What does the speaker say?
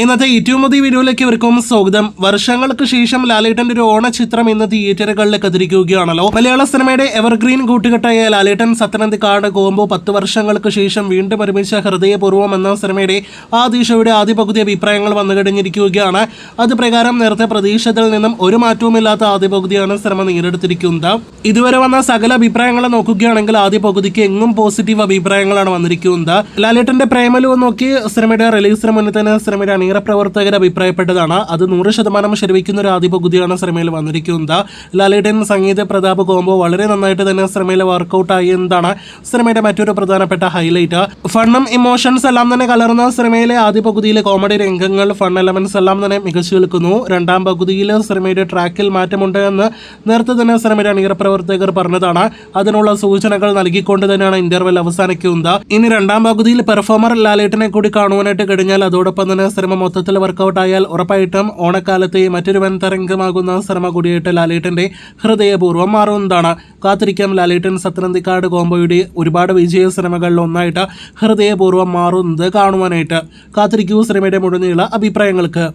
ഇന്നത്തെ ഏറ്റവും പുതിയ വീഡിയോയിലേക്ക് ഇവർക്കും സ്വാഗതം. വർഷങ്ങൾക്ക് ശേഷം ലാലേട്ടന്റെ ഒരു ഓണചിത്രം ഇന്ന് തിയേറ്ററുകളിലേക്ക് എത്തിയിരിക്കുകയാണല്ലോ. മലയാള സിനിമയുടെ എവർഗ്രീൻ കൂട്ടുകെട്ടായ ലാലേട്ടൻ സത്യനന്ദിക്കാട് കോംബോ 10 വർഷങ്ങൾക്ക് ശേഷം വീണ്ടും ഒരുമിച്ച ഹൃദയപൂർവ്വം എന്ന സിനിമയുടെ ആദ്യ ഷോയുടെ ആദ്യ പകുതി അഭിപ്രായങ്ങൾ വന്നു കഴിഞ്ഞിരിക്കുകയാണ്. അത് പ്രകാരം നേരത്തെ പ്രതീക്ഷത്തിൽ നിന്നും ഒരു മാറ്റവുമില്ലാത്ത ആദ്യ പകുതിയാണ് സിനിമ നേടിയെടുത്തിരിക്കുന്നത്. ഇതുവരെ വന്ന സകല അഭിപ്രായങ്ങൾ നോക്കുകയാണെങ്കിൽ ആദ്യ പകുതിക്ക് എങ്ങും പോസിറ്റീവ് അഭിപ്രായങ്ങളാണ് വന്നിരിക്കുന്നത്. ലാലേട്ടന്റെ പ്രേമലു നോക്കി സിനിമയുടെ റിലീസിന് മുന്നിൽ തന്നെ സിനിമയുടെ അണിയറ പ്രവർത്തകർ അഭിപ്രായപ്പെട്ടതാണ്. അത് 100% ശരിവയ്ക്കുന്ന ഒരു ആദ്യ പകുതിയാണ് സിനിമയിൽ വന്നിരിക്കുന്നത്. ലാലേട്ടൻ സംഗീത പ്രതാപ് കോംബോ വളരെ നന്നായിട്ട് തന്നെ സിനിമയിൽ വർക്കൗട്ട് ആയി എന്നതാണ് സിനിമയുടെ മറ്റൊരു പ്രധാനപ്പെട്ട ഹൈലൈറ്റ്. ഫണ്ണും ഇമോഷൻസ് എല്ലാം തന്നെ കലർന്ന സിനിമയിലെ ആദ്യ പകുതിയിലെ കോമഡി രംഗങ്ങൾ, ഫൺ എലമെന്റ്സ് എല്ലാം തന്നെ മികച്ചു നിൽക്കുന്നു. രണ്ടാം പകുതിയിൽ സിനിമയുടെ ട്രാക്കിൽ മാറ്റമുണ്ട് എന്ന് നേരത്തെ തന്നെ സിനിമയുടെ അണിയറ പ്രവർത്തകർ പറഞ്ഞതാണ്. അതിനുള്ള സൂചനകൾ നൽകിക്കൊണ്ട് തന്നെയാണ് ഇന്റർവെൽ അവസാനിക്കുന്നത്. ഇനി രണ്ടാം പകുതിയിൽ പെർഫോമർ ലാലേട്ടനെ കൂടി കാണുവാനായിട്ട് കഴിഞ്ഞാൽ അതോടൊപ്പം തന്നെ സിനിമ മൊത്തത്തിൽ വർക്കൗട്ട് ആയാൽ ഉറപ്പായിട്ടും ഓണക്കാലത്തെ മറ്റൊരു വൻ തരംഗമാകുന്ന സിനിമ കൂടിയായിട്ട് ലാലേട്ടന്റെ ഹൃദയപൂർവ്വം മാറുന്നതാണ്. കാത്തിരിക്കാം ലാലേട്ടൻ സത്യനന്ദിക്കാട് കോംബോയുടെ ഒരുപാട് വിജയ സിനിമകളിൽ ഒന്നായിട്ട് ഹൃദയപൂർവ്വം മാറുന്നത് കാണുവാനായിട്ട്. കാത്തിരിക്കൂ സിനിമയുടെ മുഴുനീള അഭിപ്രായങ്ങൾക്ക്.